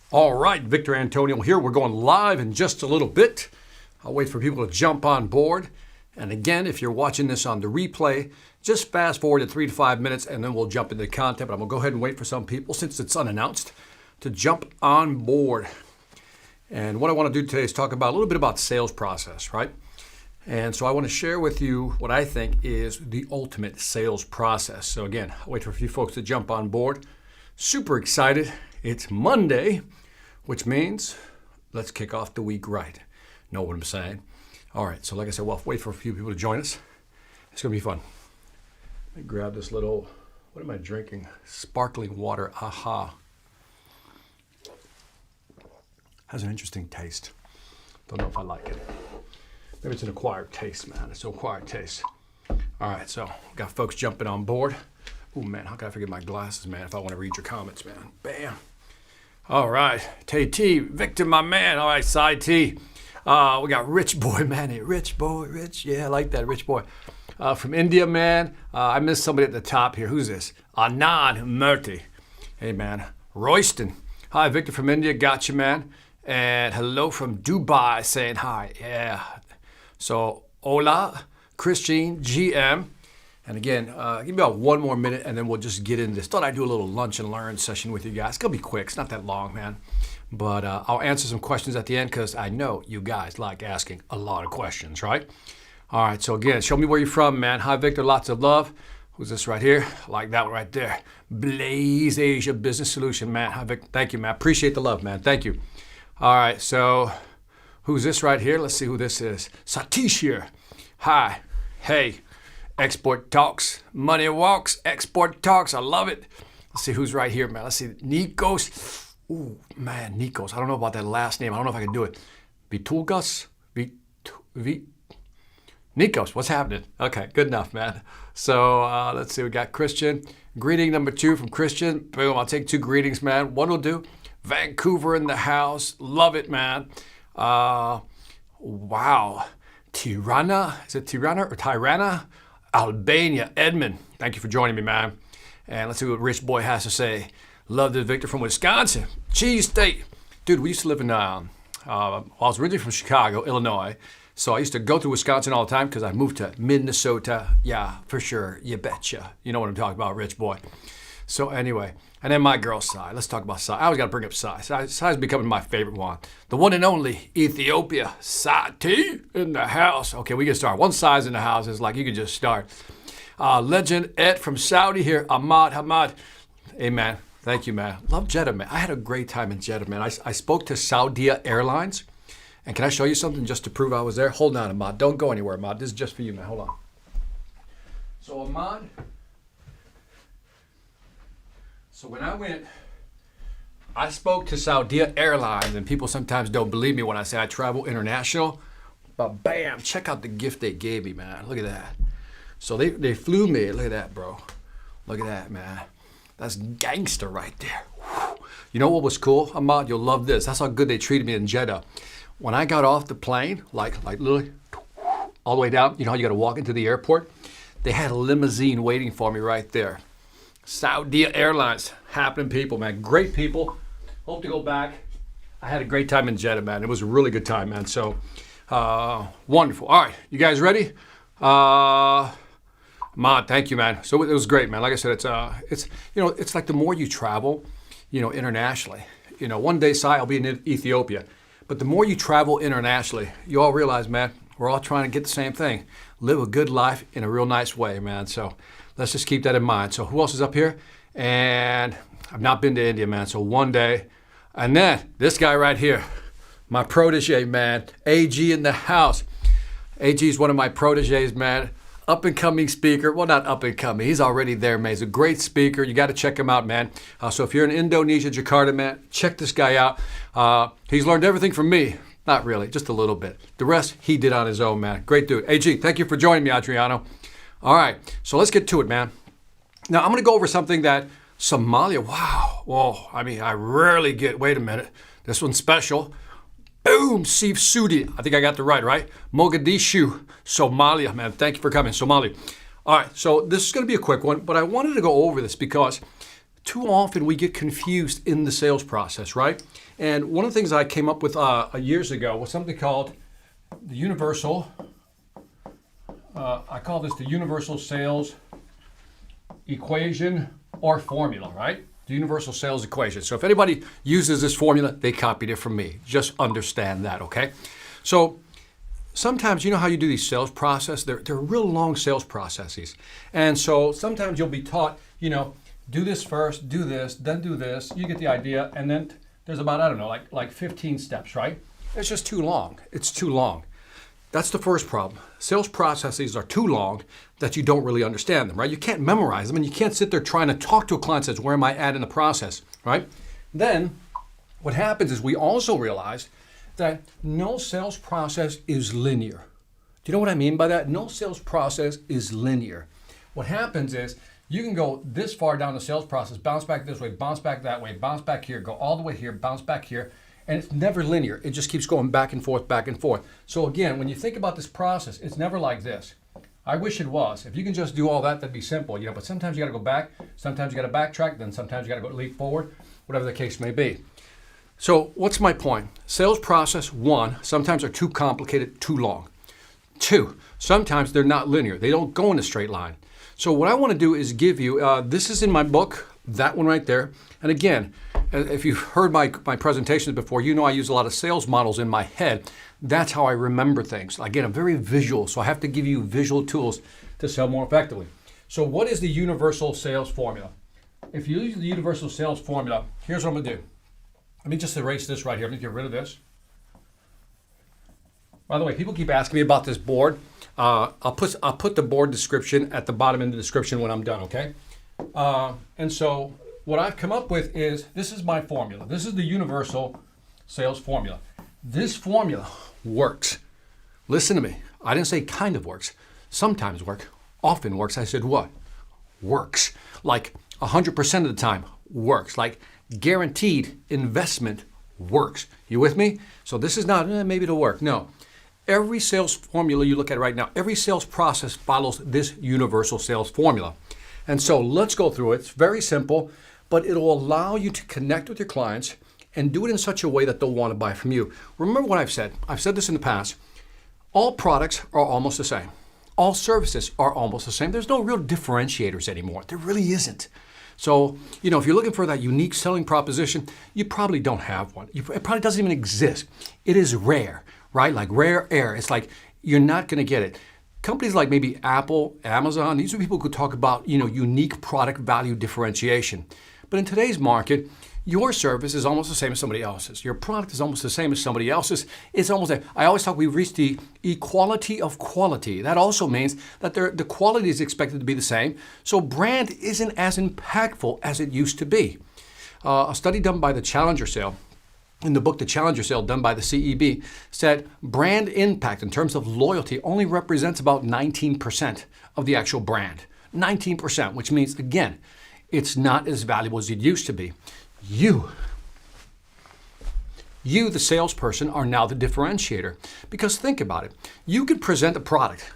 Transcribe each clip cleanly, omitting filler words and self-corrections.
All right, Victor Antonio here. We're going live in just a little bit. I'll wait for people to jump on board. And again, if you're watching this on the replay, just fast forward to 3 to 5 minutes and then we'll jump into the content. But I'm going to go ahead and wait for some people, since it's unannounced, to jump on board. And what I want to do today is talk about a little bit about sales process, right? And so I want to share with you what I think is the ultimate sales process. So again, I'll wait for a few folks to jump on board. Super excited. It's Monday, which means let's kick off the week right. Know what I'm saying? All right, so like I said, we'll wait for a few people to join us. It's going to be fun. Let me grab this little, what am I drinking? Sparkling water, aha. Has an interesting taste. Don't know if I like it. Maybe it's an acquired taste, man. It's an acquired taste. All right, so got folks jumping on board. Oh, man, how can I forget my glasses, man, if I want to read your comments, man? Bam. All right, T, Victor, my man. All right, Side T. We got Rich Boy, man. Hey, Rich Boy, Rich. Yeah, I like that, Rich Boy. From India, man. I missed somebody at the top here. Who's this? Anand Murthy. Hey, man. Royston. Hi, Victor from India. Got you, man. And hello from Dubai saying hi. Yeah. So, hola, Christine, GM. And again, give me about 1 more minute and then we'll just get into this. Thought I'd do a little lunch and learn session with you guys. It's going to be quick. It's not that long, man. But I'll answer some questions at the end because I know you guys like asking a lot of questions, right? All right, so again, show me where you're from, man. Hi, Victor. Lots of love. Who's this right here? I like that one right there. Blaze Asia Business Solution, man. Hi, Victor. Thank you, man. Appreciate the love, man. Thank you. All right, so who's this right here? Let's see who this is. Satish here. Hi. Hey. Export talks. Money walks. Export talks. I love it. Let's see who's right here, man. Let's see. Nikos. Ooh, man, Nikos. I don't know about that last name. I don't know if I can do it. Vitulgas? Nikos, what's happening? Okay, good enough, man. So let's see. We got Christian. Greeting number 2 from Christian. Boom, I'll take 2 greetings, man. One will do. Vancouver in the house. Love it, man. Wow. Tirana. Is it Tirana or Tirana? Albania. Edmund. Thank you for joining me, man. And let's see what Rich Boy has to say. Love this, Victor from Wisconsin. Cheese State. Dude, we used to live in, I was originally from Chicago, Illinois. So I used to go to Wisconsin all the time because I moved to Minnesota. Yeah, for sure. You betcha. You know what I'm talking about, Rich Boy. So anyway, and then my girl, Sai. Let's talk about Sai. I always got to bring up Sai. Sai's becoming my favorite one. The one and only Ethiopia. Sai T in the house. Okay, we can start. One Sai's in the house. It's like you can just start. Legend Ed from Saudi here. Ahmad Hamad. Hey, man. Thank you, man. Love Jeddah, man. I had a great time in Jeddah, man. I spoke to Saudi Airlines. And can I show you something just to prove I was there? Hold on, Ahmad. Don't go anywhere, Ahmad. This is just for you, man. Hold on. So, Ahmad. So when I went, I spoke to Saudi Airlines, and people sometimes don't believe me when I say I travel international. But bam, check out the gift they gave me, man. Look at that. So they flew me. Look at that, bro. Look at that, man. That's gangster right there. Whew. You know what was cool, Ahmad? You'll love this. That's how good they treated me in Jeddah. When I got off the plane, like literally all the way down, you know how you got to walk into the airport? They had a limousine waiting for me right there. Saudi Airlines, happening people, man. Great people. Hope to go back. I had a great time in Jeddah, man. It was a really good time, man. So, wonderful. All right, you guys ready? Ahmad, thank you, man. So it was great, man. Like I said, it's you know, it's like the more you travel, you know, internationally. You know, one day, Sai, I'll be in Ethiopia. But the more you travel internationally, you all realize, man, we're all trying to get the same thing. Live a good life in a real nice way, man. So let's just keep that in mind. So who else is up here? And I've not been to India, man. So one day. And then this guy right here, my protege, man. AG in the house. AG is one of my proteges, man. Up and coming speaker. Well, not up and coming. He's already there, man. He's a great speaker. You got to check him out, man. So if you're in Indonesia, Jakarta, man, check this guy out. He's learned everything from me. Not really, just a little bit. The rest, he did on his own, man. Great dude. AG, thank you for joining me, Adriano. All right, so let's get to it, man. Now, I'm going to go over something that Somalia, wow. Whoa, I mean, I rarely get, wait a minute. This one's special. Boom, Sif Sudi. I think I got the right? Mogadishu, Somalia, man. Thank you for coming, Somalia. All right, so this is going to be a quick one, but I wanted to go over this because too often we get confused in the sales process, right? And one of the things I came up with years ago was something called the universal, I call this the universal sales equation or formula, right? The universal sales equation. So if anybody uses this formula, they copied it from me. Just understand that, okay? So sometimes, you know how you do these sales process? They're real long sales processes. And so sometimes you'll be taught, do this first, do this, then do this. You get the idea. And then there's about, I don't know, like 15 steps, right? It's just too long. It's too long. That's the first problem. Sales processes are too long that you don't really understand them, right? You can't memorize them, and you can't sit there trying to talk to a client and says, where am I at in the process, right? Then what happens is we also realize that no sales process is linear. Do you know what I mean by that? No sales process is linear. What happens is you can go this far down the sales process, bounce back this way, bounce back that way, bounce back here, go all the way here, bounce back here, and it's never linear. It just keeps going back and forth, back and forth. So again, when you think about this process, it's never like this. I wish it was. If you can just do all that, that'd be simple, but sometimes you gotta go back, sometimes you gotta backtrack, then sometimes you gotta go leap forward, whatever the case may be. So what's my point? Sales process, 1, sometimes are too complicated, too long. 2, sometimes they're not linear. They don't go in a straight line. So what I wanna do is give you, this is in my book, that one right there. And again, if you've heard my presentations before, you know I use a lot of sales models in my head. That's how I remember things. Again, I'm very visual, so I have to give you visual tools to sell more effectively. So what is the universal sales formula? If you use the universal sales formula, here's what I'm gonna do. Let me just erase this right here. Let me get rid of this. By the way, people keep asking me about this board. I'll put the board description at the bottom in the description when I'm done, okay? And so what I've come up with is, this is my formula. This is the universal sales formula. This formula works. Listen to me. I didn't say kind of works. Sometimes work, often works. I said what? Works. Like 100% of the time works. Like guaranteed investment works. You with me? So this is not, maybe it'll work. No. Every sales formula you look at right now, every sales process follows this universal sales formula. And so let's go through it. It's very simple, but it'll allow you to connect with your clients and do it in such a way that they'll want to buy from you. Remember what I've said. I've said this in the past. All products are almost the same. All services are almost the same. There's no real differentiators anymore. There really isn't. So, if you're looking for that unique selling proposition, you probably don't have one. It probably doesn't even exist. It is rare, right? Like rare air. It's like you're not going to get it. Companies like maybe Apple, Amazon, these are people who could talk about, unique product value differentiation. But in today's market, your service is almost the same as somebody else's. Your product is almost the same as somebody else's. It's almost, I always talk, we've reached the equality of quality. That also means that the quality is expected to be the same. So brand isn't as impactful as it used to be. A study done by the Challenger Sale, in the book, The Challenger Sale, done by the CEB, said brand impact in terms of loyalty only represents about 19% of the actual brand. 19%, which means, again, it's not as valuable as it used to be. You, the salesperson, are now the differentiator. Because think about it. You could present a product.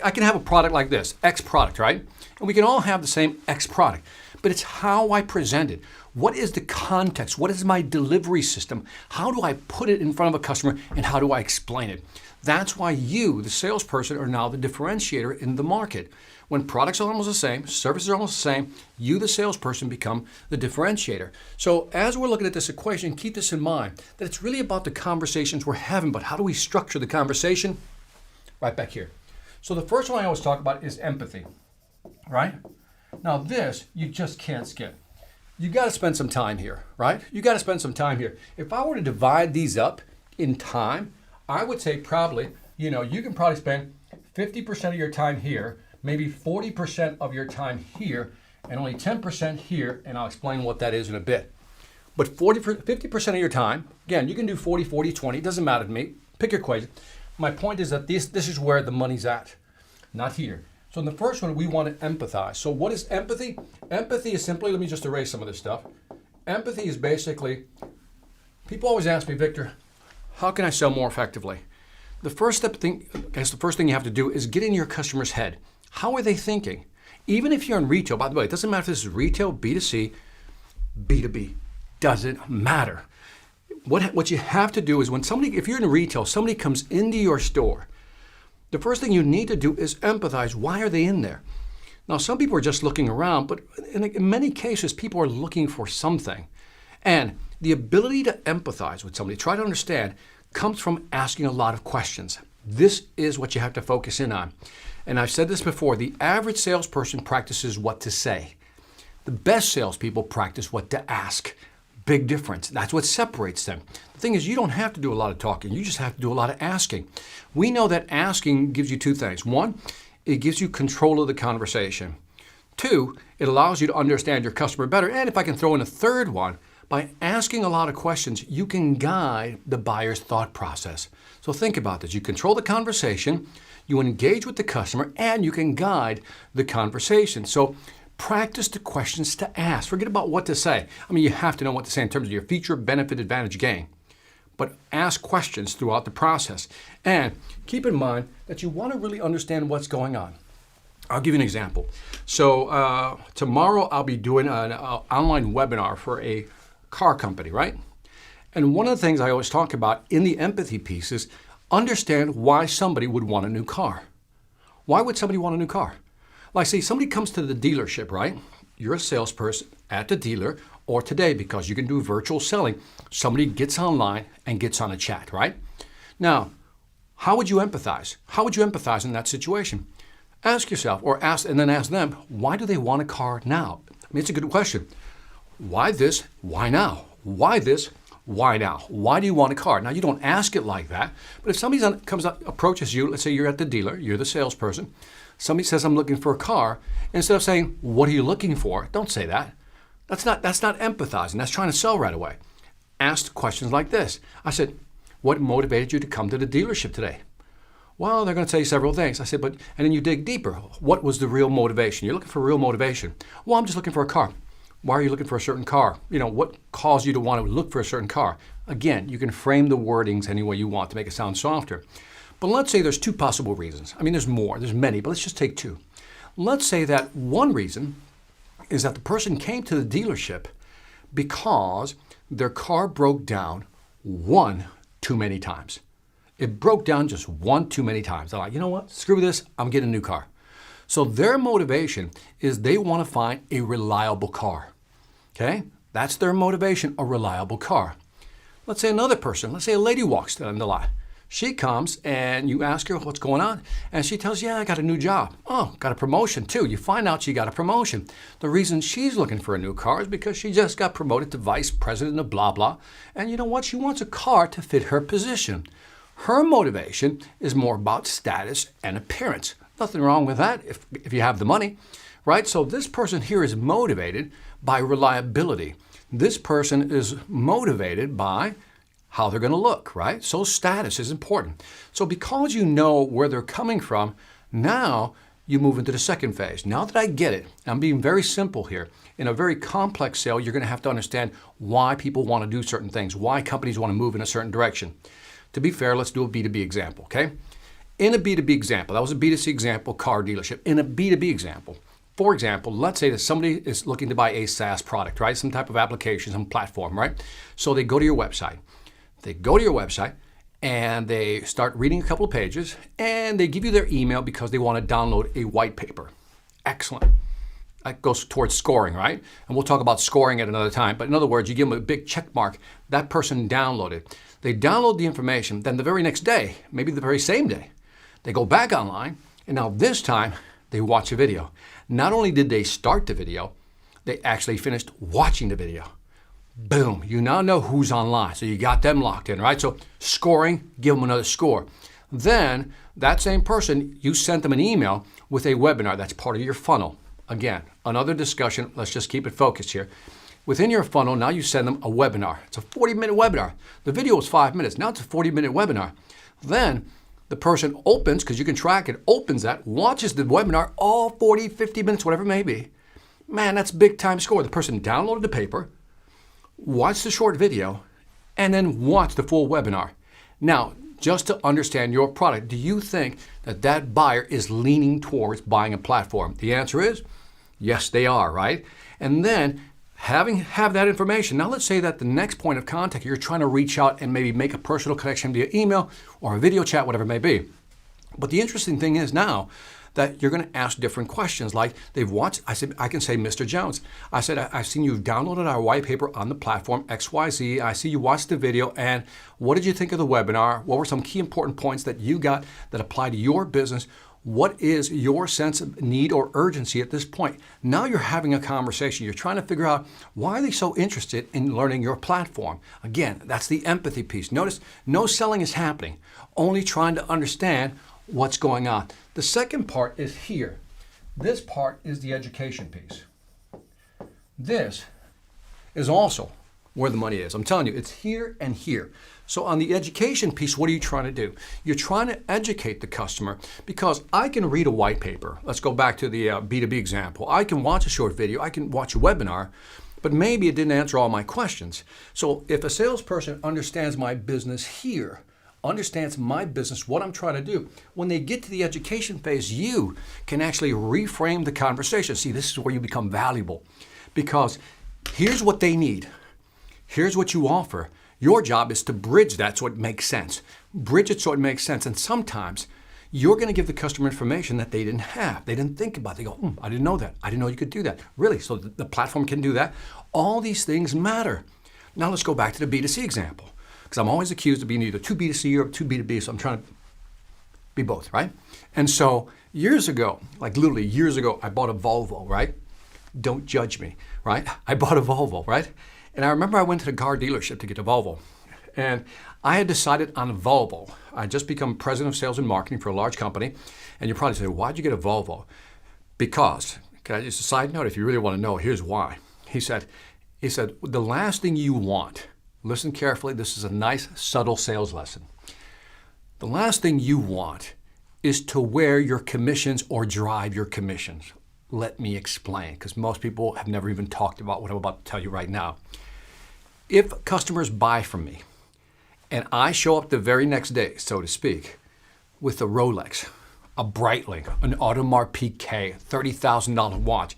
I can have a product like this, X product, right? And we can all have the same X product. But it's how I present it. What is the context? What is my delivery system? How do I put it in front of a customer, and how do I explain it? That's why you, the salesperson, are now the differentiator in the market. When products are almost the same, services are almost the same, you, the salesperson, become the differentiator. So as we're looking at this equation, keep this in mind, that it's really about the conversations we're having, but how do we structure the conversation? Right back here. So the first one I always talk about is empathy, right? Now this, you just can't skip. You got to spend some time here, right? You got to spend some time here. If I were to divide these up in time, I would say probably, you can probably spend 50% of your time here, maybe 40% of your time here, and only 10% here, and I'll explain what that is in a bit. But 50% of your time, again, you can do 40, 40, 20, it doesn't matter to me. Pick your equation. My point is that this is where the money's at, not here. So in the first one, we want to empathize. So what is empathy? Empathy is simply, let me just erase some of this stuff. Empathy is basically, people always ask me, Victor, how can I sell more effectively? The first thing you have to do is get in your customer's head. How are they thinking? Even if you're in retail, by the way, it doesn't matter if this is retail, B2C, B2B. Doesn't matter. What you have to do is when somebody, if you're in retail, somebody comes into your store, the first thing you need to do is empathize. Why are they in there? Now, some people are just looking around, but in many cases, people are looking for something. And the ability to empathize with somebody, try to understand, comes from asking a lot of questions. This is what you have to focus in on. And I've said this before, the average salesperson practices what to say. The best salespeople practice what to ask. Big difference. That's what separates them. The thing is, you don't have to do a lot of talking. You just have to do a lot of asking. We know that asking gives you two things. One, it gives you control of the conversation. Two, it allows you to understand your customer better. And if I can throw in a third one, by asking a lot of questions, you can guide the buyer's thought process. So think about this. You control the conversation, you engage with the customer, and you can guide the conversation. So practice the questions to ask. Forget about what to say. I mean, you have to know what to say in terms of your feature, benefit, advantage, gain. But ask questions throughout the process. And keep in mind that you want to really understand what's going on. I'll give you an example. So tomorrow I'll be doing an online webinar for a car company, right? And one of the things I always talk about in the empathy piece is understand why somebody would want a new car. Why would somebody want a new car? Like, say, somebody comes to the dealership, right? You're a salesperson at the dealer, or today, because you can do virtual selling, somebody gets online and gets on a chat, right? Now, how would you empathize? How would you empathize in that situation? Ask yourself, or ask, and then ask them, why do they want a car now? I mean, it's a good question. Why this? Why now? Why this? Why now? Why do you want a car? Now, you don't ask it like that, but if somebody comes up, approaches you, let's say you're at the dealer, you're the salesperson, somebody says, I'm looking for a car, instead of saying, what are you looking for? Don't say that. That's not empathizing. That's trying to sell right away. Ask questions like this. I said, what motivated you to come to the dealership today? Well, they're going to tell you several things. I said, and then you dig deeper. What was the real motivation? You're looking for real motivation. Well, I'm just looking for a car. Why are you looking for a certain car? You know, what caused you to want to look for a certain car? Again, you can frame the wordings any way you want to make it sound softer. But let's say there's two possible reasons. I mean, there's more, there's many, but let's just take two. Let's say that one reason is that the person came to the dealership because their car broke down one too many times. It broke down just one too many times. They're like, you know what? Screw this. I'm getting a new car. So their motivation is they want to find a reliable car. Okay? That's their motivation, a reliable car. Let's say another person, let's say a lady walks down the lot. She comes and you ask her what's going on, and she tells you, yeah, I got a new job. Oh, got a promotion too. You find out she got a promotion. The reason she's looking for a new car is because she just got promoted to vice president of blah, blah. And you know what? She wants a car to fit her position. Her motivation is more about status and appearance. Nothing wrong with that if you have the money, right? So this person here is motivated by reliability. This person is motivated by how they're going to look, right? So status is important. So because you know where they're coming from, now you move into the second phase. Now that I get it, I'm being very simple here. In a very complex sale, you're going to have to understand why people want to do certain things, why companies want to move in a certain direction. To be fair, let's do a B2B example, okay? In a B2B example, that was a B2C example, car dealership. In a B2B example, for example, let's say that somebody is looking to buy a SaaS product, right? Some type of application, some platform, right? So they go to your website. And they start reading a couple of pages, and they give you their email because they want to download a white paper. Excellent. That goes towards scoring, right? And we'll talk about scoring at another time. But in other words, you give them a big check mark. That person downloaded. They download the information. Then the very next day, maybe the very same day, they go back online, and now this time they watch a video. Not only did they start the video, they actually finished watching the video. Boom, you now know who's online. So you got them locked in, right? So scoring, give them another score. Then that same person, you sent them an email with a webinar that's part of your funnel. Again, another discussion. Let's just keep it focused here. Within your funnel, now you send them a webinar. It's a 40-minute webinar. The video was 5 minutes. Now it's a 40-minute webinar. Then the person opens, because you can track it, opens that, watches the webinar all 40, 50 minutes, whatever it may be. Man, that's big time score. The person downloaded the paper, watched the short video, and then watched the full webinar. Now, just to understand your product, do you think that that buyer is leaning towards buying a platform? The answer is yes, they are, right? And then Have that information. Now let's say that the next point of contact, you're trying to reach out and maybe make a personal connection via email or a video chat, whatever it may be. But the interesting thing is now that you're going to ask different questions. Like they've watched, I can say, Mr. Jones, I said, I've seen you've downloaded our white paper on the platform XYZ. I see you watched the video, and what did you think of the webinar? What were some key important points that you got that apply to your business? What is your sense of need or urgency at this point? Now you're having a conversation. You're trying to figure out why are they so interested in learning your platform. Again, that's the empathy piece. Notice no selling is happening, only trying to understand what's going on. The second part is here. This part is the education piece. This is also where the money is. I'm telling you, it's here and here. So on the education piece, what are you trying to do? You're trying to educate the customer, because I can read a white paper. Let's go back to the B2B example. I can watch a short video, I can watch a webinar, but maybe it didn't answer all my questions. So if a salesperson understands my business here, understands my business, what I'm trying to do, when they get to the education phase, you can actually reframe the conversation. See, this is where you become valuable, because here's what they need. Here's what you offer. Your job is to bridge that so it makes sense. Bridge it so it makes sense. And sometimes you're going to give the customer information that they didn't have. They didn't think about it. They go, I didn't know that. I didn't know you could do that. Really? So the platform can do that? All these things matter. Now let's go back to the B2C example, because I'm always accused of being either too B2C or too B2B. So I'm trying to be both, right? And so years ago, like literally years ago, I bought a Volvo, right? Don't judge me, right? I bought a Volvo, right? And I remember I went to the car dealership to get a Volvo. And I had decided on a Volvo. I had just become president of sales and marketing for a large company. And you probably say, why'd you get a Volvo? Because, can I just a side note, if you really want to know, here's why. He said, the last thing you want, listen carefully, this is a nice, subtle sales lesson. The last thing you want is to wear your commissions or drive your commissions. Let me explain, because most people have never even talked about what I'm about to tell you right now. If customers buy from me and I show up the very next day, so to speak, with a Rolex, a Breitling, an Audemars Piguet, $30,000 watch,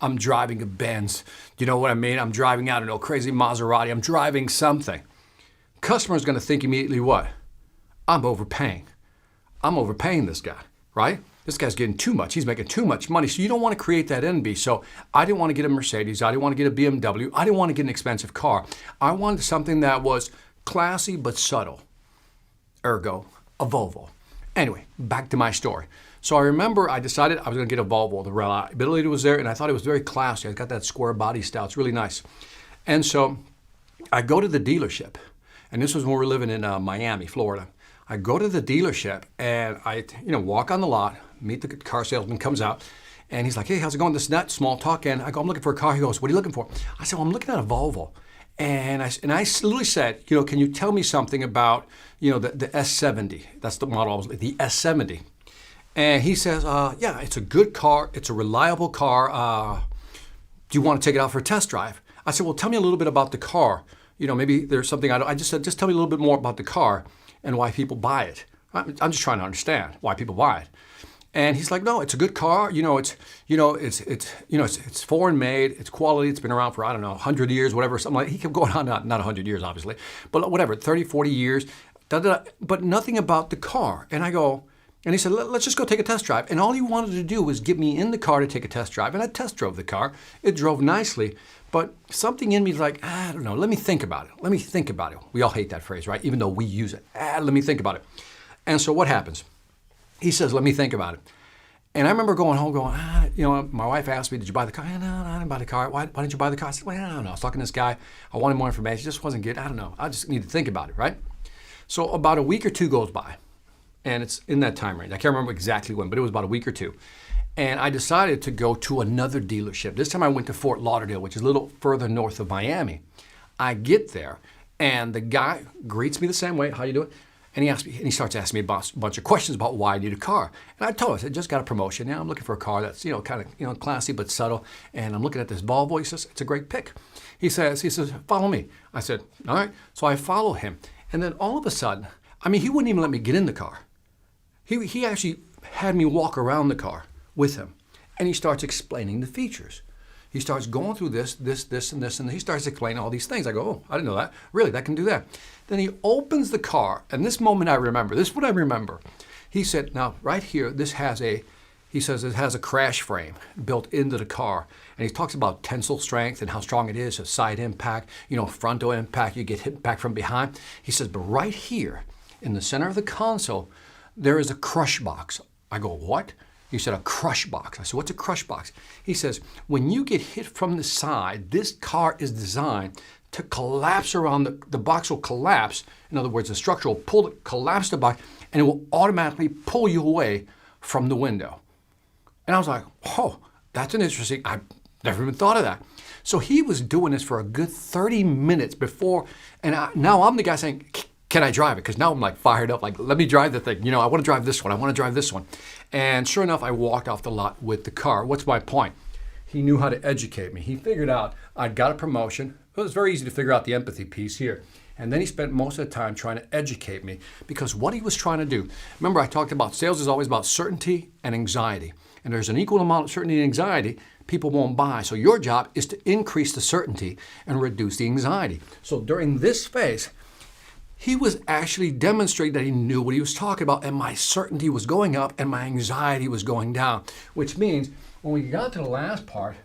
I'm driving a Benz, you know what I mean? I'm driving, I don't know, crazy Maserati, I'm driving something. Customer's going to think immediately what? I'm overpaying. I'm overpaying this guy, right? This guy's getting too much. He's making too much money. So you don't want to create that envy. So I didn't want to get a Mercedes. I didn't want to get a BMW. I didn't want to get an expensive car. I wanted something that was classy but subtle. Ergo, a Volvo. Anyway, back to my story. So I remember I decided I was going to get a Volvo. The reliability was there, and I thought it was very classy. I got that square body style. It's really nice. And so I go to the dealership, and this was when we were living in Miami, Florida. I go to the dealership and I, walk on the lot, meet the car salesman, comes out, and he's like, hey, how's it going? This and that, small talk. And I go, I'm looking for a car. He goes, what are you looking for? I said, well, I'm looking at a Volvo. And I literally said, can you tell me something about, the S70? That's the model, the S70. And he says, yeah, it's a good car. It's a reliable car. Do you want to take it out for a test drive? I said, well, tell me a little bit about the car. Maybe there's something I just said, just tell me a little bit more about the car and why people buy it. I'm just trying to understand why people buy it. And he's like, no, it's a good car. It's foreign made. It's quality. It's been around for, 100 years, whatever. Something like. He kept going on, not 100 years, obviously, but whatever, 30, 40 years. But nothing about the car. And I go, and he said, let's just go take a test drive. And all he wanted to do was get me in the car to take a test drive. And I test drove the car. It drove nicely. But something in me is like, I don't know, let me think about it. We all hate that phrase, right? Even though we use it. Let me think about it. And so what happens? He says, let me think about it. And I remember going home going, my wife asked me, did you buy the car? No, I didn't buy the car. Why didn't you buy the car? I said, well, I don't know. I was talking to this guy. I wanted more information. It just wasn't good. I don't know. I just need to think about it, right? So about a week or two goes by. And it's in that time range. I can't remember exactly when, but it was about a week or two. And I decided to go to another dealership. This time I went to Fort Lauderdale, which is a little further north of Miami. I get there, and the guy greets me the same way. How you doing? And he starts asking me a bunch of questions about why I need a car. And I told him, I said, just got a promotion. Now I'm looking for a car that's, kind of, classy but subtle. And I'm looking at this Volvo. He says, it's a great pick. He says, follow me. I said, all right. So I follow him. And then all of a sudden, he wouldn't even let me get in the car. He actually had me walk around the car with him. And he starts explaining the features. He starts going through this, and this, and he starts explaining all these things. I go, oh, I didn't know that. Really, that can do that. Then he opens the car, and this moment I remember. This is what I remember. He said, now, right here, he says it has a crash frame built into the car. And he talks about tensile strength and how strong it is, a side impact, frontal impact, you get hit back from behind. He says, but right here in the center of the console, there is a crush box. I go, what? He said, a crush box. I said, what's a crush box? He says, when you get hit from the side, this car is designed to collapse around, the box will collapse. In other words, the structure will collapse the box, and it will automatically pull you away from the window. And I was like, oh, that's an interesting, I've never even thought of that. So he was doing this for a good 30 minutes before, and now I'm the guy saying, can I drive it? Because now I'm like fired up, like, let me drive the thing. I want to drive this one. I want to drive this one. And sure enough, I walked off the lot with the car. What's my point? He knew how to educate me. He figured out I'd got a promotion. It was very easy to figure out the empathy piece here. And then he spent most of the time trying to educate me, because what he was trying to do, remember I talked about sales is always about certainty and anxiety. And there's an equal amount of certainty and anxiety, people won't buy. So your job is to increase the certainty and reduce the anxiety. So during this phase, he was actually demonstrating that he knew what he was talking about, and my certainty was going up and my anxiety was going down, which means when we got to the last part,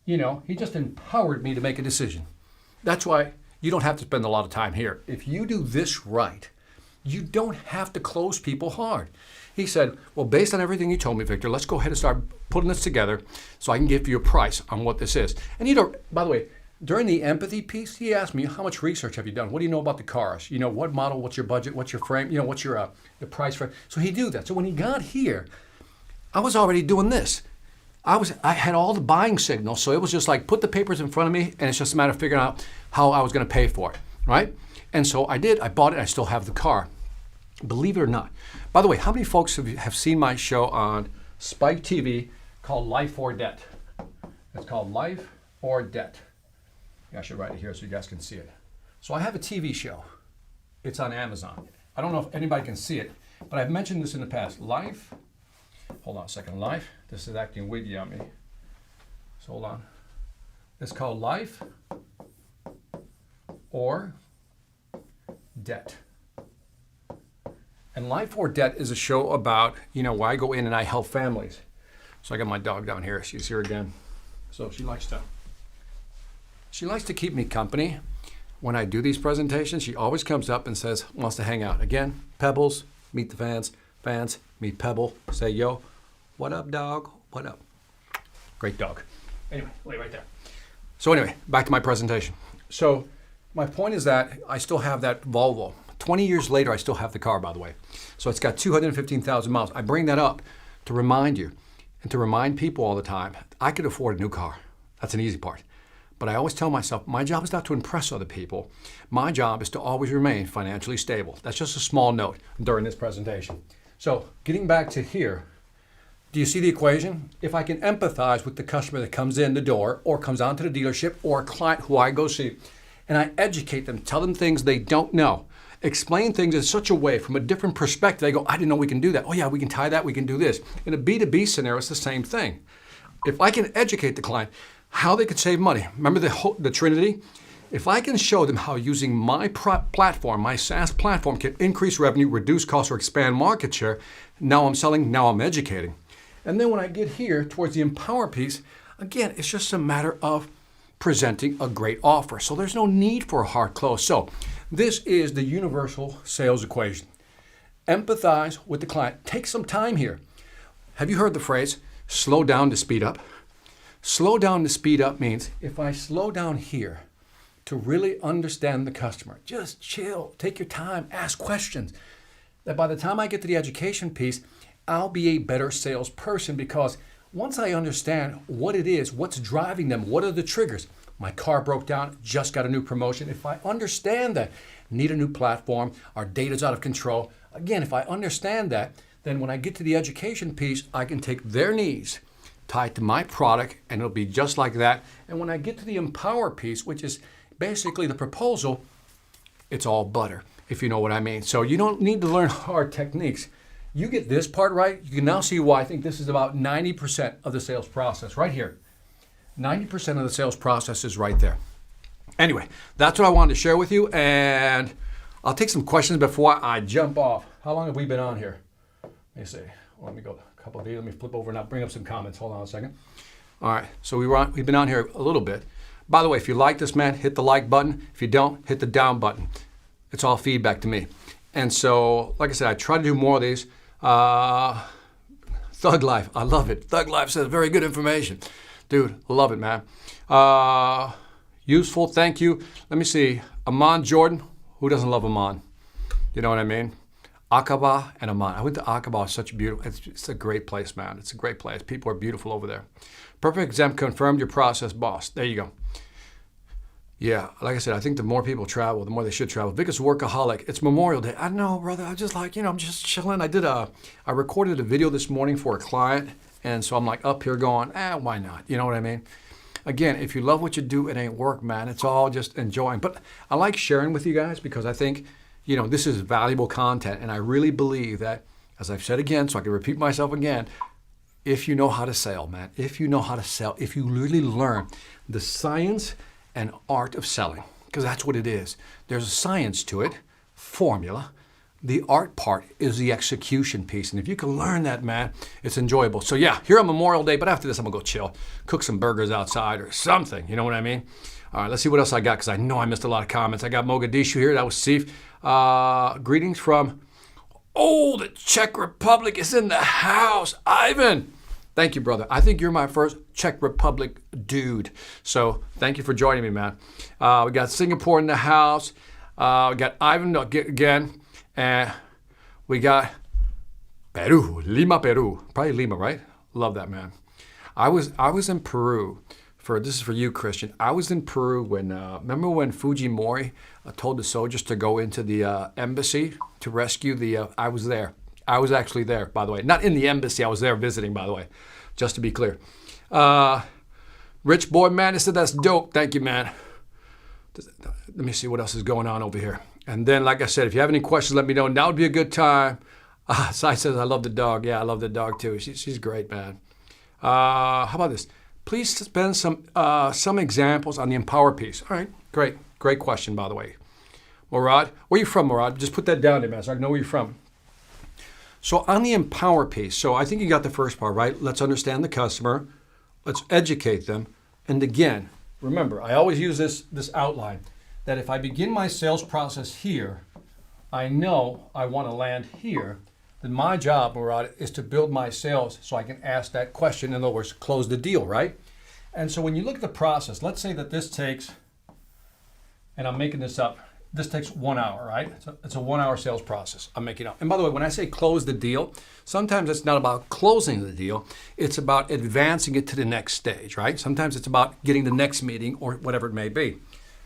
he just empowered me to make a decision. That's why you don't have to spend a lot of time here. If you do this right, you don't have to close people hard. He said, well, based on everything you told me, Victor, let's go ahead and start putting this together so I can give you a price on what this is. And by the way, during the empathy piece, he asked me, how much research have you done? What do you know about the cars? What model, what's your budget, what's your frame, what's your the price for? So he do that. So when he got here, I was already doing this. I had all the buying signals, so it was just like put the papers in front of me, and it's just a matter of figuring out how I was going to pay for it, right? And so I did. I bought it. I still have the car. Believe it or not. By the way, how many folks have seen my show on Spike TV called Life or Debt? It's called Life or Debt. Yeah, I should write it here so you guys can see it. So I have a TV show. It's on Amazon. I don't know if anybody can see it, but I've mentioned this in the past. Life, hold on a second. Life, this is acting wiggy on me. So hold on. It's called Life or Debt. And Life or Debt is a show about, where I go in and I help families. So I got my dog down here. She's here again. So she likes to keep me company. When I do these presentations, she always comes up and wants to hang out. Again, Pebbles, meet the fans. Fans, meet Pebble. Say, yo, what up, dog? What up? Great dog. Anyway, lay right there. So anyway, back to my presentation. So my point is that I still have that Volvo. 20 years later, I still have the car, by the way. So it's got 215,000 miles. I bring that up to remind you and to remind people all the time, I could afford a new car. That's an easy part. But I always tell myself, my job is not to impress other people. My job is to always remain financially stable. That's just a small note during this presentation. So getting back to here, do you see the equation? If I can empathize with the customer that comes in the door or comes onto the dealership or a client who I go see, and I educate them, tell them things they don't know, explain things in such a way from a different perspective, they go, I didn't know we can do that. Oh yeah, we can tie that, we can do this. In a B2B scenario, it's the same thing. If I can educate the client how they could save money, remember the Trinity? If I can show them how using my platform, my SaaS platform, can increase revenue, reduce costs, or expand market share, now I'm selling, now I'm educating. And then when I get here towards the empower piece, again, it's just a matter of presenting a great offer. So there's no need for a hard close. So this is the universal sales equation. Empathize with the client. Take some time here. Have you heard the phrase, slow down to speed up? Slow down to speed up means if I slow down here to really understand the customer, just chill, take your time, ask questions. That by the time I get to the education piece, I'll be a better salesperson, because once I understand what it is, what's driving them, what are the triggers? My car broke down, just got a new promotion. If I understand that, need a new platform, our data's out of control. Again, if I understand that, then when I get to the education piece, I can take their needs, tie it to my product, and it'll be just like that. And when I get to the empower piece, which is basically the proposal, it's all butter, if you know what I mean. So you don't need to learn hard techniques. You get this part right, you can now see why I think this is about 90% of the sales process right here. 90% of the sales process is right there. Anyway, that's what I wanted to share with you, and I'll take some questions before I jump off. How long have we been on here? Let me see. Let me go a couple of these. Let me flip over and I'll bring up some comments. Hold on a second. All right, so we've been on here a little bit. By the way, if you like this, man, hit the like button. If you don't, hit the down button. It's all feedback to me. And so, like I said, I try to do more of these. Thug Life, I love it. Thug Life says very good information. Dude, love it, man. Useful, thank you. Let me see. Amman Jordan, who doesn't love Amman? You know what I mean? Aqaba and Amman. I went to Aqaba. Such a beautiful, it's a great place, man. It's a great place. People are beautiful over there. Perfect Exempt confirmed your process, boss. There you go. Yeah, like I said, I think the more people travel, the more they should travel. Biggest workaholic. It's Memorial Day. I know, brother. I just like, I'm just chilling. I recorded a video this morning for a client, and so I'm like up here going, why not? You know what I mean? Again, if you love what you do, it ain't work, man. It's all just enjoying. But I like sharing with you guys because I think, this is valuable content, and I really believe that, as I've said again, so I can repeat myself again, if you know how to sell, man, if you know how to sell, if you really learn the science and art of selling, because that's what it is. There's a science to it, formula. The art part is the execution piece. And if you can learn that, man, it's enjoyable. So yeah, here on Memorial Day, but after this, I'm gonna go chill, cook some burgers outside or something, you know what I mean? All right, let's see what else I got, because I know I missed a lot of comments. I got Mogadishu here, that was Sif. Greetings from, the Czech Republic is in the house. Ivan. Thank you, brother. I think you're my first Czech Republic dude. So thank you for joining me, man. We got Singapore in the house. We got Ivan again. And we got Peru, Lima, Peru. Probably Lima, right? Love that, man. I was in Peru. This is for you, Christian. I was in Peru when, remember when Fujimori told the soldiers to go into the embassy to rescue I was there. I was actually there, by the way. Not in the embassy. I was there visiting, by the way, just to be clear. Rich Boy Man said, that's dope. Thank you, man. Let me see what else is going on over here. And then, like I said, if you have any questions, let me know. Now would be a good time. Sai says, I love the dog. Yeah, I love the dog, too. She's great, man. How about this? Please spend some examples on the Empower piece. All right, great. Great question, by the way. Murad, where are you from, Murad? Just put that down there, man, so I know where you're from. So on the Empower piece, so I think you got the first part, right? Let's understand the customer. Let's educate them. And again, remember, I always use this outline, that if I begin my sales process here, I know I want to land here, then my job, Murad, is to build my sales so I can ask that question. In other words, close the deal, right? And so when you look at the process, let's say that this takes, and I'm making this up, this takes 1 hour, right? It's a 1 hour sales process. I'm making up. And by the way, when I say close the deal, sometimes it's not about closing the deal. It's about advancing it to the next stage, right? Sometimes it's about getting the next meeting or whatever it may be.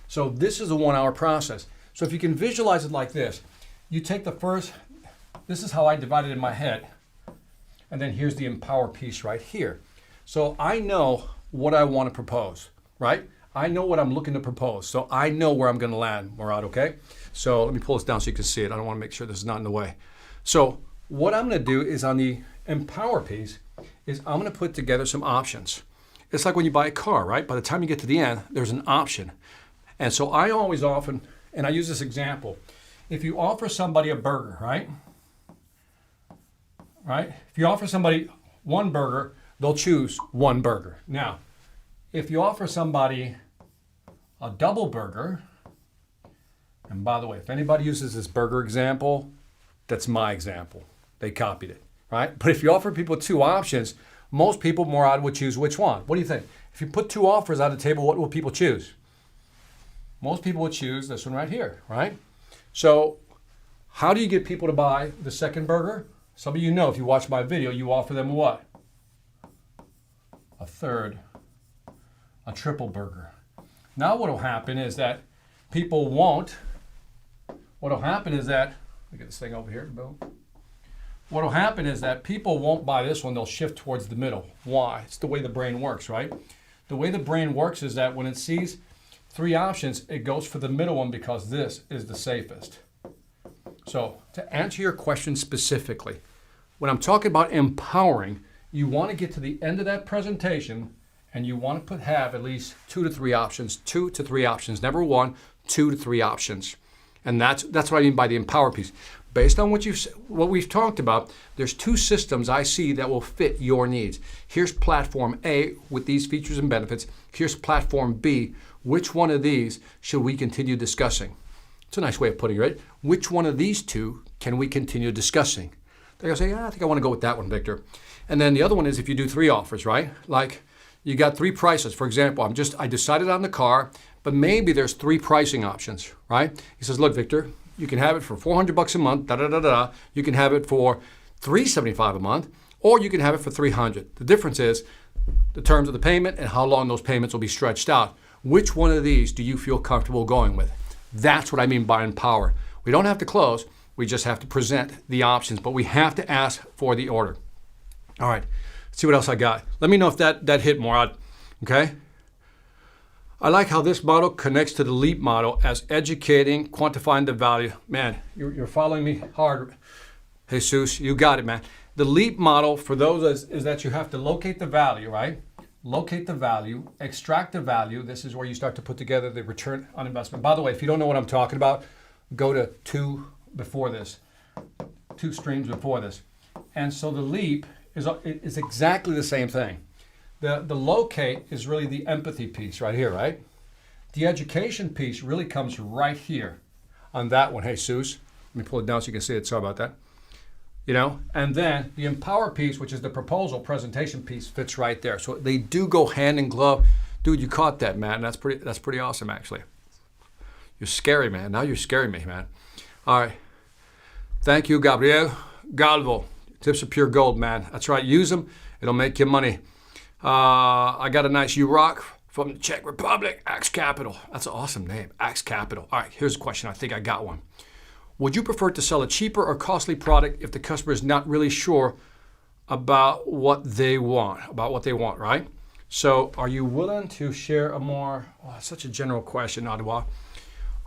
So this is a 1 hour process. So if you can visualize it like this, you take this is how I divide it in my head. And then here's the Empower piece right here. So I know what I want to propose, right? I know what I'm looking to propose, so I know where I'm going to land, Murad, okay? So let me pull this down so you can see it. I don't want to make sure this is not in the way. So what I'm going to do is on the Empower piece is I'm going to put together some options. It's like when you buy a car, right? By the time you get to the end, there's an option. And so I always often, and I use this example, if you offer somebody a burger, right? Right? If you offer somebody one burger, they'll choose one burger. Now, if you offer somebody a double burger, and by the way, if anybody uses this burger example, that's my example. They copied it, right? But if you offer people two options, most people, Murad, would choose which one? What do you think? If you put two offers on the table, what will people choose? Most people would choose this one right here, right? So how do you get people to buy the second burger? Some of you know, if you watch my video, you offer them what? A third, a triple burger. Now what will happen is that people won't, look at this thing over here, boom. What will happen is that people won't buy this one, they'll shift towards the middle. Why? It's the way the brain works, right? The way the brain works is that when it sees three options, it goes for the middle one because this is the safest. So to answer your question specifically, when I'm talking about empowering, you want to get to the end of that presentation And you want to have at least 2 to 3 options, 2 to 3 options, never 1, 2 to 3 options. And that's what I mean by the empower piece. Based on what we've talked about, there's 2 systems I see that will fit your needs. Here's platform A with these features and benefits. Here's platform B. Which one of these should we continue discussing? It's a nice way of putting it, right? Which one of these 2 can we continue discussing? They're going to say, I think I want to go with that one, Victor. And then the other one is if you do 3 offers, right? Like you got 3 prices. For example, I decided on the car, but maybe there's 3 pricing options, right? He says, look, Victor, you can have it for $400 a month, da-da-da-da. You can have it for $375 a month, or you can have it for $300. The difference is the terms of the payment and how long those payments will be stretched out. Which one of these do you feel comfortable going with? That's what I mean by empower. We don't have to close. We just have to present the options, but we have to ask for the order. All right, let's see what else I got. Let me know if that hit, Murad, okay? I like how this model connects to the LEAP model as educating, quantifying the value. Man, you're following me hard. Jesus, you got it, man. The LEAP model, for those, is that you have to locate the value, right? Locate the value, extract the value. This is where you start to put together the return on investment. By the way, if you don't know what I'm talking about, go to 2 before this, 2 streams before this. And so the LEAP is exactly the same thing. The locate is really the empathy piece right here, right? The education piece really comes right here on that one. Hey, Jesus, let me pull it down so you can see it. Sorry about that. You know, and then the empower piece, which is the proposal presentation piece, fits right there. So they do go hand in glove. Dude, you caught that, man. That's pretty awesome, actually. You're scary, man. Now you're scaring me, man. All right. Thank you, Gabriel Galvo. Tips are pure gold, man. That's right. Use them. It'll make you money. I got a nice U-Rock from the Czech Republic, Axe Capital. That's an awesome name, Axe Capital. All right, here's a question. I think I got one. Would you prefer to sell a cheaper or costly product if the customer is not really sure about what they want, right? So are you willing to share a more, such a general question, Adwa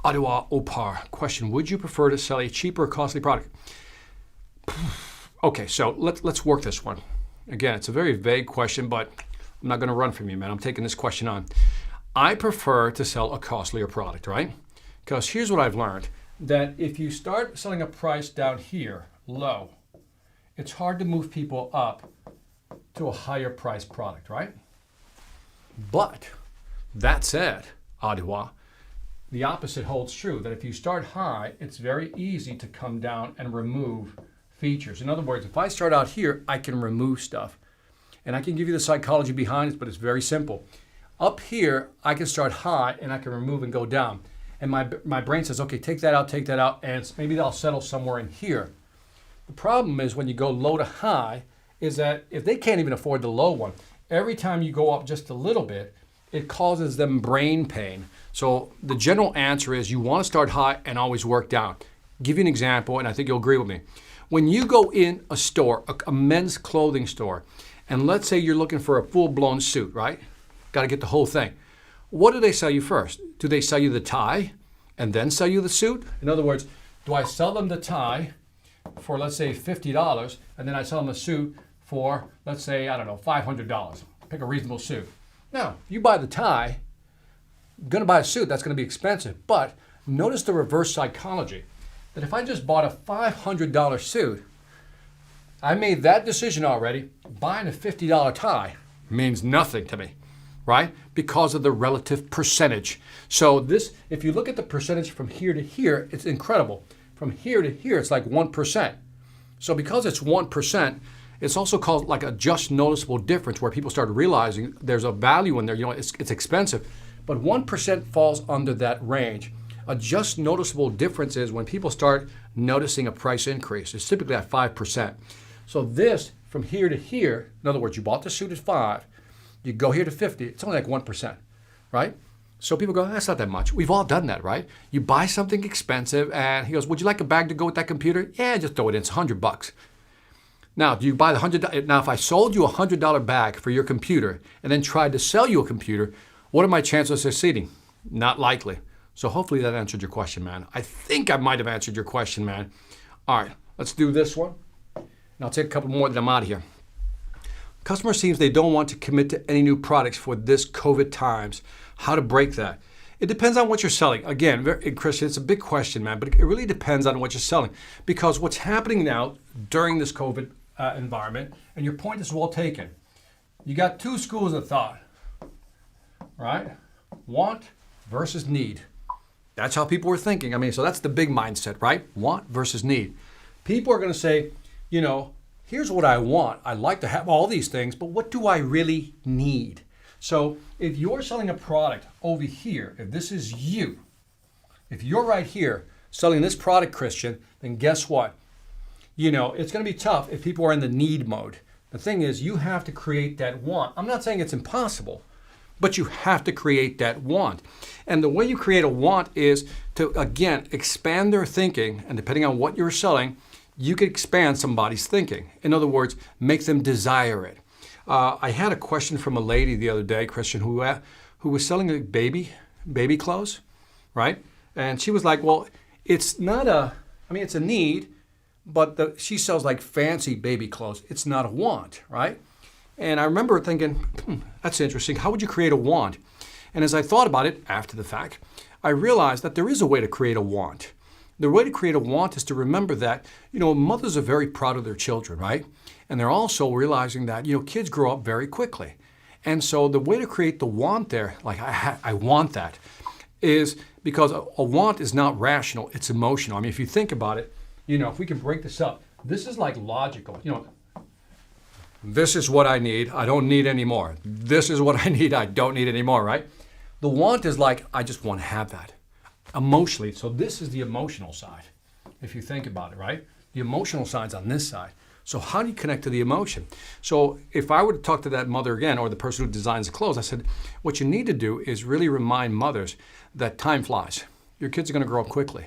Opar. Question, would you prefer to sell a cheaper or costly product? Okay, so let's work this one. Again, it's a very vague question, but I'm not going to run from you, man. I'm taking this question on. I prefer to sell a costlier product, right? Because here's what I've learned, that if you start selling a price down here, low, it's hard to move people up to a higher price product, right? But that said, Adiwa, the opposite holds true, that if you start high, it's very easy to come down and remove features. In other words, if I start out here, I can remove stuff. And I can give you the psychology behind it, but it's very simple. Up here, I can start high and I can remove and go down. And my brain says, okay, take that out, and maybe I'll settle somewhere in here. The problem is when you go low to high, is that if they can't even afford the low one, every time you go up just a little bit, it causes them brain pain. So the general answer is you want to start high and always work down. Give you an example, and I think you'll agree with me. When you go in a store, a men's clothing store, and let's say you're looking for a full-blown suit, right? Got to get the whole thing. What do they sell you first? Do they sell you the tie and then sell you the suit? In other words, do I sell them the tie for, let's say, $50, and then I sell them a suit for, let's say, I don't know, $500? Pick a reasonable suit. Now, you buy the tie, you're going to buy a suit, that's going to be expensive. But notice the reverse psychology, that if I just bought a $500 suit, I made that decision already. Buying a $50 tie means nothing to me, right? Because of the relative percentage. So this, if you look at the percentage from here to here, it's incredible. From here to here, it's like 1%. So because it's 1%, it's also called like a just noticeable difference, where people start realizing there's a value in there. You know, it's expensive, but 1% falls under that range. A just noticeable difference is when people start noticing a price increase. It's typically at 5%. So this, from here to here, in other words, you bought the suit at 5, you go here to 50, it's only like 1%, right? So people go, that's not that much. We've all done that, right? You buy something expensive and he goes, would you like a bag to go with that computer? Yeah, just throw it in, it's $100. Now, do you buy the $100? Now, if I sold you a $100 bag for your computer and then tried to sell you a computer, what are my chances of succeeding? Not likely. So hopefully that answered your question, man. I think I might have answered your question, man. All right, let's do this one. And I'll take a couple more, then I'm out of here. Customer seems they don't want to commit to any new products for this COVID times. How to break that? It depends on what you're selling. Again, Christian, it's a big question, man, but it really depends on what you're selling. Because what's happening now during this COVID environment, and your point is well taken, you got two schools of thought, right? Want versus need. That's how people are thinking. I mean, so that's the big mindset, right? Want versus need. People are going to say, here's what I want. I'd like to have all these things, but what do I really need? So if you're selling a product over here, if this is you, if you're right here selling this product, Christian, then guess what? It's going to be tough if people are in the need mode. The thing is, you have to create that want. I'm not saying it's impossible, but you have to create that want. And the way you create a want is to, again, expand their thinking. And depending on what you're selling, you can expand somebody's thinking. In other words, make them desire it. I had a question from a lady the other day, Christian, who was selling like baby clothes, right? And she was like, well, it's a need, but she sells like fancy baby clothes. It's not a want, right? And I remember thinking, that's interesting. How would you create a want? And as I thought about it after the fact, I realized that there is a way to create a want. The way to create a want is to remember that, mothers are very proud of their children, right? And they're also realizing that, kids grow up very quickly. And so the way to create the want there, like I want that, is because a want is not rational, it's emotional. I mean, if you think about it, if we can break this up, this is like logical. This is what I need. I don't need any more. This is what I need. I don't need any more, right? The want is like, I just want to have that emotionally. So this is the emotional side, if you think about it, right? The emotional side's on this side. So how do you connect to the emotion? So if I were to talk to that mother again, or the person who designs the clothes, I said, what you need to do is really remind mothers that time flies. Your kids are going to grow up quickly.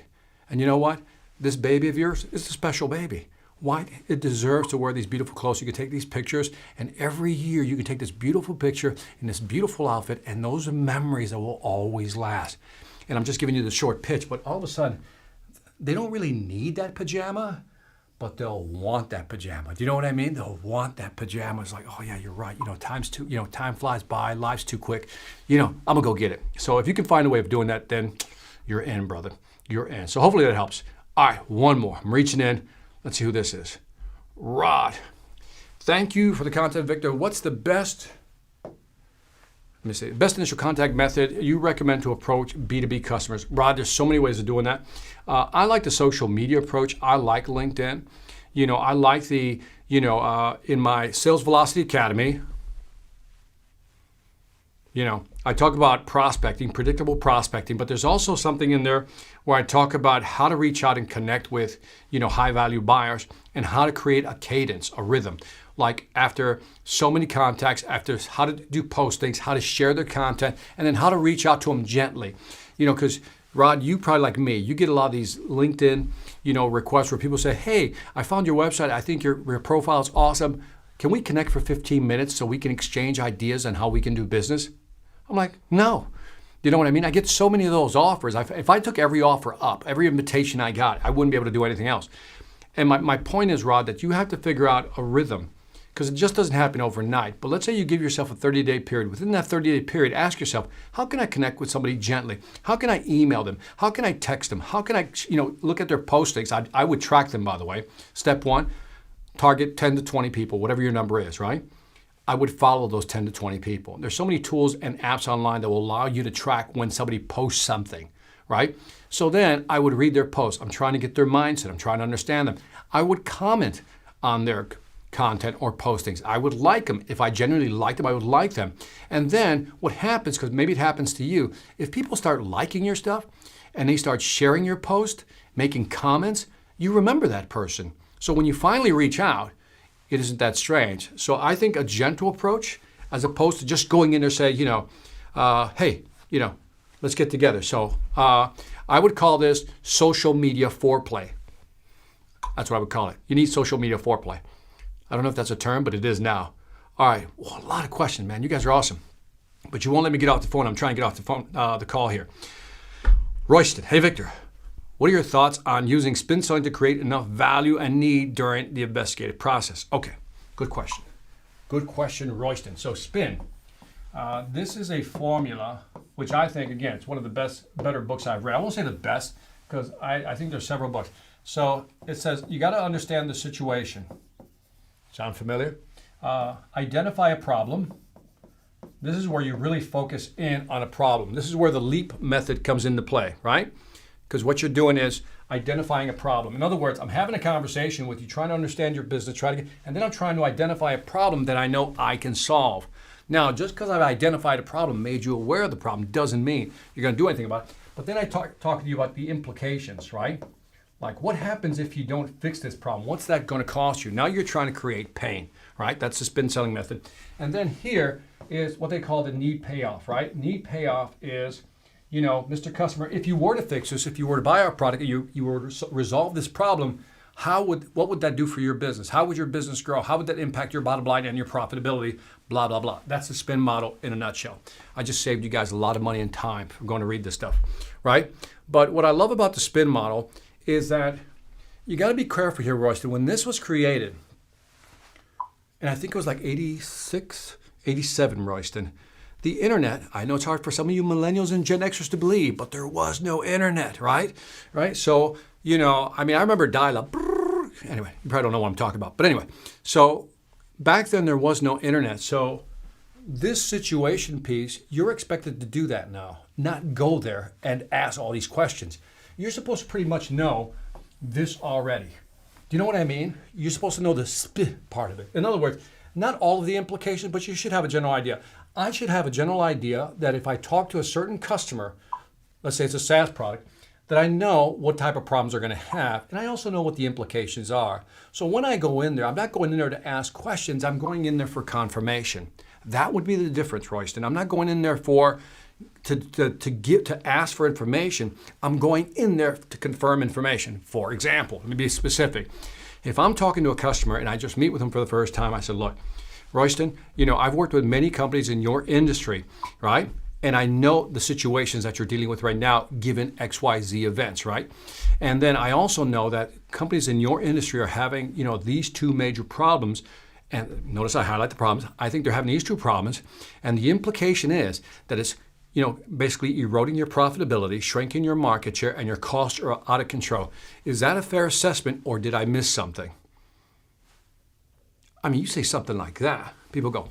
And you know what? This baby of yours is a special baby. Why? It deserves to wear these beautiful clothes. You can take these pictures, and every year you can take this beautiful picture in this beautiful outfit, and those are memories that will always last. And I'm just giving you the short pitch, but all of a sudden, they don't really need that pajama, but they'll want that pajama. Do you know what I mean? They'll want that pajama. It's like, oh yeah, you're right. Time flies by, life's too quick. I'm gonna go get it. So if you can find a way of doing that, then you're in, brother. You're in. So hopefully that helps. All right, one more. I'm reaching in. Let's see who this is. Rod. Thank you for the content, Victor. What's the best initial contact method you recommend to approach B2B customers? Rod, there's so many ways of doing that. I like the social media approach. I like LinkedIn. I like the, in my Sales Velocity Academy, I talk about prospecting, predictable prospecting, but there's also something in there where I talk about how to reach out and connect with, high value buyers, and how to create a cadence, a rhythm. Like after so many contacts, after how to do postings, how to share their content, and then how to reach out to them gently. Because Rod, you probably like me, you get a lot of these LinkedIn, requests where people say, hey, I found your website. I think your profile is awesome. Can we connect for 15 minutes so we can exchange ideas on how we can do business? I'm like, no. You know what I mean? I get so many of those offers. If I took every offer up, every invitation I got, I wouldn't be able to do anything else. And my point is, Rod, that you have to figure out a rhythm, because it just doesn't happen overnight. But let's say you give yourself a 30-day period. Within that 30-day period, ask yourself, how can I connect with somebody gently? How can I email them? How can I text them? How can I, look at their postings? I would track them, by the way. Step one, target 10 to 20 people, whatever your number is, right? I would follow those 10 to 20 people. There's so many tools and apps online that will allow you to track when somebody posts something, right? So then I would read their posts. I'm trying to get their mindset. I'm trying to understand them. I would comment on their content or postings. I would like them. If I genuinely like them, I would like them. And then what happens, because maybe it happens to you, if people start liking your stuff and they start sharing your post, making comments, you remember that person. So when you finally reach out, it isn't that strange. So I think a gentle approach, as opposed to just going in there say, hey, let's get together. So I would call this social media foreplay. That's what I would call it. You need social media foreplay. I don't know if that's a term, but it is now. All right, well, a lot of questions, man. You guys are awesome. But you won't let me get off the phone. I'm trying to get off the phone, the call here. Royston, hey, Victor. What are your thoughts on using spin selling to create enough value and need during the investigative process? Okay, good question. Good question, Royston. So spin. This is a formula, which I think, again, it's one of the better books I've read. I won't say the best, because I think there's several books. So it says, you got to understand the situation. Sound familiar? Identify a problem. This is where you really focus in on a problem. This is where the LEAP method comes into play, right? Because what you're doing is identifying a problem. In other words, I'm having a conversation with you, trying to understand your business, and then I'm trying to identify a problem that I know I can solve. Now, just because I've identified a problem, made you aware of the problem, doesn't mean you're going to do anything about it. But then I talk to you about the implications, right? Like, what happens if you don't fix this problem? What's that going to cost you? Now you're trying to create pain, right? That's the spin selling method. And then here is what they call the need payoff, right? Need payoff is, you know, Mr. Customer, if you were to fix this, if you were to buy our product, you were to resolve this problem, what would that do for your business? How would your business grow? How would that impact your bottom line and your profitability? Blah, blah, blah. That's the spin model in a nutshell. I just saved you guys a lot of money and time for going to read this stuff, right? But what I love about the spin model is that you got to be careful here, Royston. When this was created, and I think it was like 86, 87, Royston, the internet, I know it's hard for some of you millennials and Gen Xers to believe, but there was no internet, right? Right? So, you know, I mean, I remember dial-up. Anyway, you probably don't know what I'm talking about. But anyway, so back then there was no internet. So this situation piece, you're expected to do that now, not go there and ask all these questions. You're supposed to pretty much know this already. Do you know what I mean? You're supposed to know the spin part of it. In other words, not all of the implications, but you should have a general idea. I should have a general idea that if I talk to a certain customer, let's say it's a SaaS product, that I know what type of problems they're going to have, and I also know what the implications are. So when I go in there, I'm not going in there to ask questions, I'm going in there for confirmation. That would be the difference, Royston. I'm not going in there to ask for information. I'm going in there to confirm information. For example, let me be specific. If I'm talking to a customer and I just meet with them for the first time, I said, look, Royston, you know, I've worked with many companies in your industry, right? And I know the situations that you're dealing with right now, given XYZ events, right? And then I also know that companies in your industry are having, you know, these two major problems. And notice I highlight the problems. I think they're having these two problems. And the implication is that it's, you know, basically eroding your profitability, shrinking your market share, and your costs are out of control. Is that a fair assessment, or did I miss something? I mean, you say something like that, people go,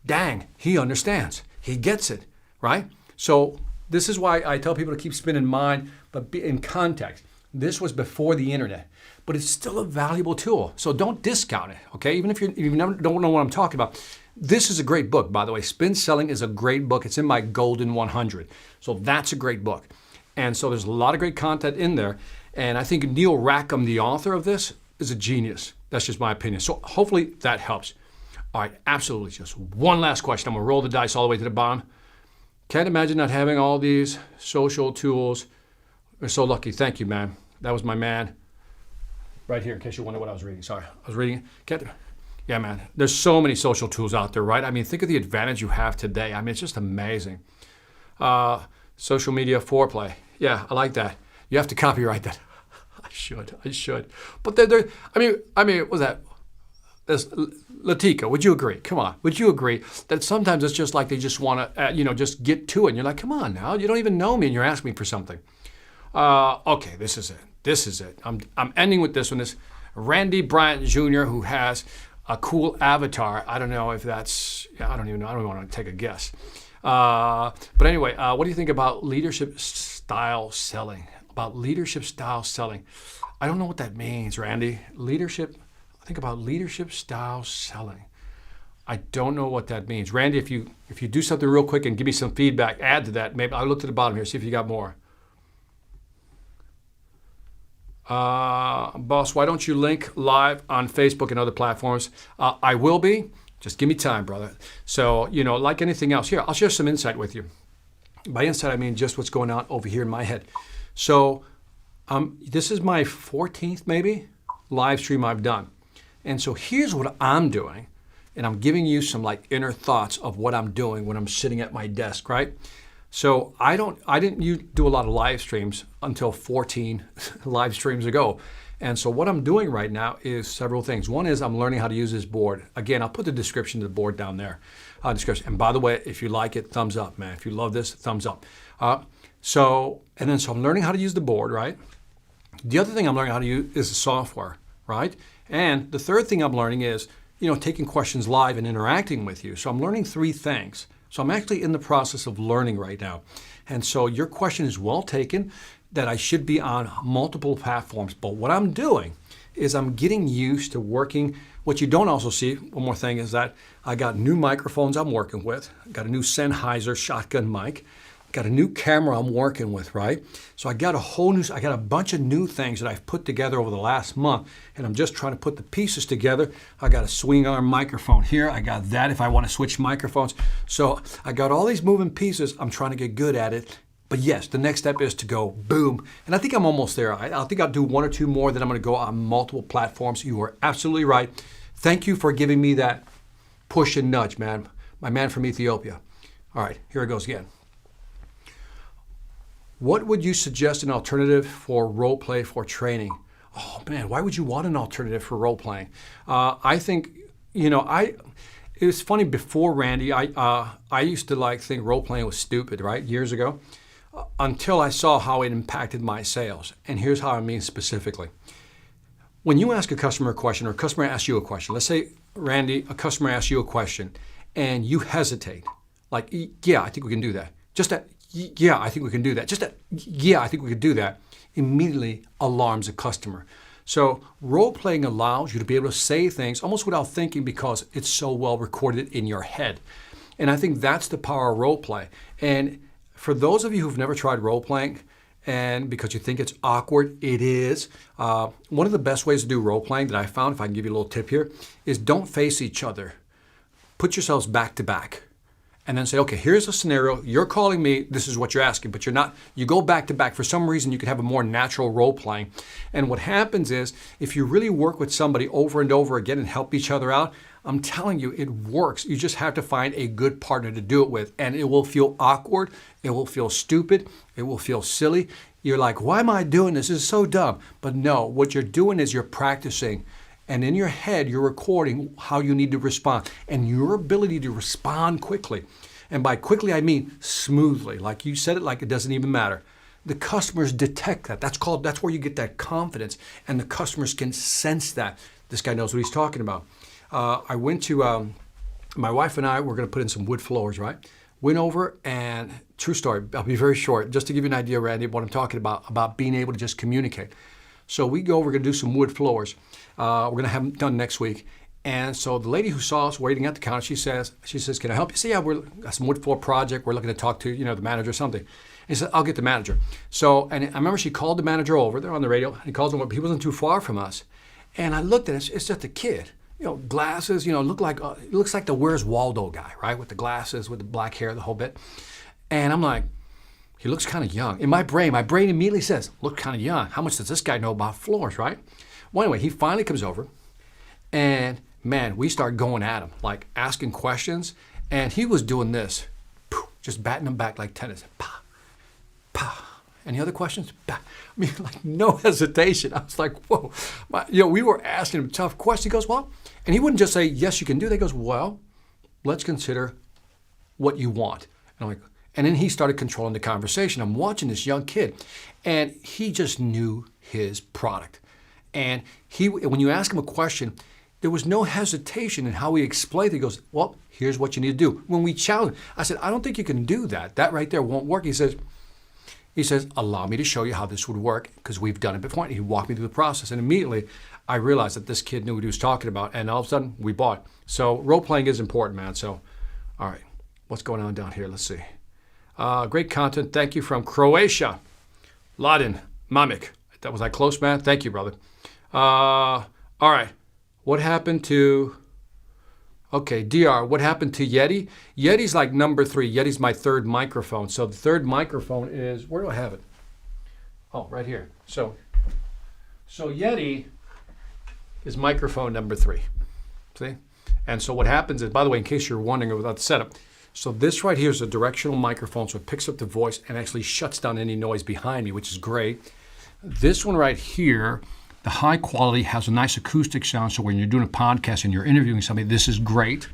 dang, he understands. He gets it, right? So this is why I tell people to keep spin in mind, but be in context. This was before the internet, but it's still a valuable tool. So don't discount it, okay? Even if you don't know what I'm talking about. This is a great book, by the way. Spin Selling is a great book. It's in my Golden 100. So that's a great book. And so there's a lot of great content in there. And I think Neil Rackham, the author of this, is a genius. That's just my opinion. So hopefully that helps. All right, absolutely. Just one last question. I'm going to roll the dice all the way to the bottom. Can't imagine not having all these social tools. We're so lucky. Thank you, man. That was my man. Right here, in case you wonder what I was reading. Sorry, I was reading. Yeah, man. There's so many social tools out there, right? I mean, think of the advantage you have today. I mean, it's just amazing. Social media foreplay. Yeah, I like that. You have to copyright that. I should. But I mean, what was that? Latika, would you agree? Come on. Would you agree that sometimes it's just like they just want to, just get to it. And you're like, come on now. You don't even know me and you're asking me for something. Okay, this is it. I'm ending with this one. This Randy Bryant Jr., who has a cool avatar. I don't know if that's, I don't even know. I don't want to take a guess. But anyway, what do you think about leadership style selling? About leadership style selling. I don't know what that means, Randy. Think about leadership style selling. I don't know what that means. Randy, if you do something real quick and give me some feedback, add to that. Maybe I'll look to the bottom here, see if you got more. Boss, why don't you link live on Facebook and other platforms? I will be. Just give me time, brother. So, like anything else, here, I'll share some insight with you. By insight, I mean just what's going on over here in my head. So, this is my 14th, maybe, live stream I've done. And so here's what I'm doing. And I'm giving you some inner thoughts of what I'm doing when I'm sitting at my desk, right? So I didn't do a lot of live streams until 14 live streams ago. And so what I'm doing right now is several things. One is I'm learning how to use this board. Again, I'll put the description of the board down there. Description. And by the way, if you like it, thumbs up, man. If you love this, thumbs up. So I'm learning how to use the board, right? The other thing I'm learning how to use is the software, right? And the third thing I'm learning is, taking questions live and interacting with you. So I'm learning 3 things. So I'm actually in the process of learning right now. And so your question is well taken, that I should be on multiple platforms. But what I'm doing is I'm getting used to working. What you don't also see, one more thing, is that I got new microphones I'm working with. I got a new Sennheiser shotgun mic. Got a new camera I'm working with, right? So I got a bunch of new things that I've put together over the last month, and I'm just trying to put the pieces together. I got a swing arm microphone here. I got that if I want to switch microphones. So I got all these moving pieces. I'm trying to get good at it. But yes, the next step is to go boom. And I think I'm almost there. I think I'll do 1 or 2 more, then I'm going to go on multiple platforms. You are absolutely right. Thank you for giving me that push and nudge, man. My man from Ethiopia. All right, here it goes again. What would you suggest an alternative for role play for training? Oh man, why would you want an alternative for role playing? I think, it was funny before Randy, I used to think role playing was stupid, right? Years ago, until I saw how it impacted my sales. And here's how I mean specifically. When you ask a customer a question, or a customer asks you a question, let's say, Randy, a customer asks you a question and you hesitate. Like, yeah, I think we can do that. Just that, yeah, I think we can do that. Just that, yeah, I think we could do that. Immediately alarms a customer. So role-playing allows you to be able to say things almost without thinking because it's so well recorded in your head. And I think that's the power of role-play. And for those of you who've never tried role-playing, and because you think it's awkward, it is. One of the best ways to do role-playing that I found, if I can give you a little tip here, is don't face each other. Put yourselves back to back. And then say, okay, here's a scenario. You're calling me. This is what you're asking, but you're not. You go back to back. For some reason, you can have a more natural role playing. And what happens is, if you really work with somebody over and over again and help each other out, I'm telling you, it works. You just have to find a good partner to do it with. And it will feel awkward. It will feel stupid. It will feel silly. You're like, why am I doing this? This is so dumb. But no, what you're doing is you're practicing. And in your head, you're recording how you need to respond and your ability to respond quickly. And by quickly, I mean smoothly. Like you said it like it doesn't even matter. The customers detect that. That's where you get that confidence. And the customers can sense that. This guy knows what he's talking about. I went to, my wife and I were going to put in some wood floors, right? Went over and, true story, I'll be very short, just to give you an idea, Randy, of what I'm talking about being able to just communicate. So we go, we're going to do some wood floors. We're going to have them done next week. And so the lady who saw us waiting at the counter, she says, can I help you? I said, yeah, we're got some wood floor project. We're looking to talk to, the manager or something. And he said, I'll get the manager. So, and I remember she called the manager over there on the radio, and he calls him up. He wasn't too far from us. And I looked at it, it's just a kid, glasses, looks like the Where's Waldo guy, right? With the glasses, with the black hair, the whole bit. And I'm like, he looks kind of young. In my brain immediately says, look kind of young. How much does this guy know about floors, right? Well, anyway, he finally comes over, and man, we start going at him, like asking questions, and he was doing this, just batting them back like tennis. Pa, pa. Any other questions? Pa. I mean, like no hesitation. I was like, whoa. We were asking him tough questions. He goes, well, and he wouldn't just say, yes, you can do that. He goes, well, let's consider what you want. And I'm like, and then he started controlling the conversation. I'm watching this young kid, and he just knew his product. And when you ask him a question, there was no hesitation in how he explained it. He goes, well, here's what you need to do. When we challenged, I said, I don't think you can do that. That right there won't work. He says, allow me to show you how this would work because we've done it before. And he walked me through the process. And immediately I realized that this kid knew what he was talking about. And all of a sudden we bought. So role playing is important, man. So, all right, what's going on down here? Let's see. Great content. Thank you from Croatia. Ladin Mamik. Was I close, man? Thank you, brother. All right. What happened to, DR, what happened to Yeti? Yeti's like number 3. Yeti's my third microphone. So the third microphone is, where do I have it? Oh, right here. So Yeti is microphone number 3. See? And so what happens is, by the way, in case you're wondering about the setup, So this right here is a directional microphone, so it picks up the voice and actually shuts down any noise behind me, which is great. This one right here, the high quality, has a nice acoustic sound, so when you're doing a podcast and you're interviewing somebody, this is great.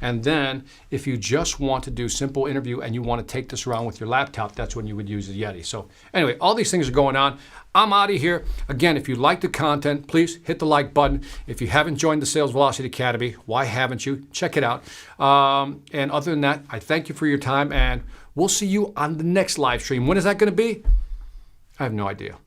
And then if you just want to do simple interview and you want to take this around with your laptop, that's when you would use the Yeti. So anyway, all these things are going on. I'm out of here. Again, if you like the content, please hit the like button. If you haven't joined the Sales Velocity Academy, why haven't you? Check it out. And other than that, I thank you for your time, and we'll see you on the next live stream. When is that going to be? I have no idea.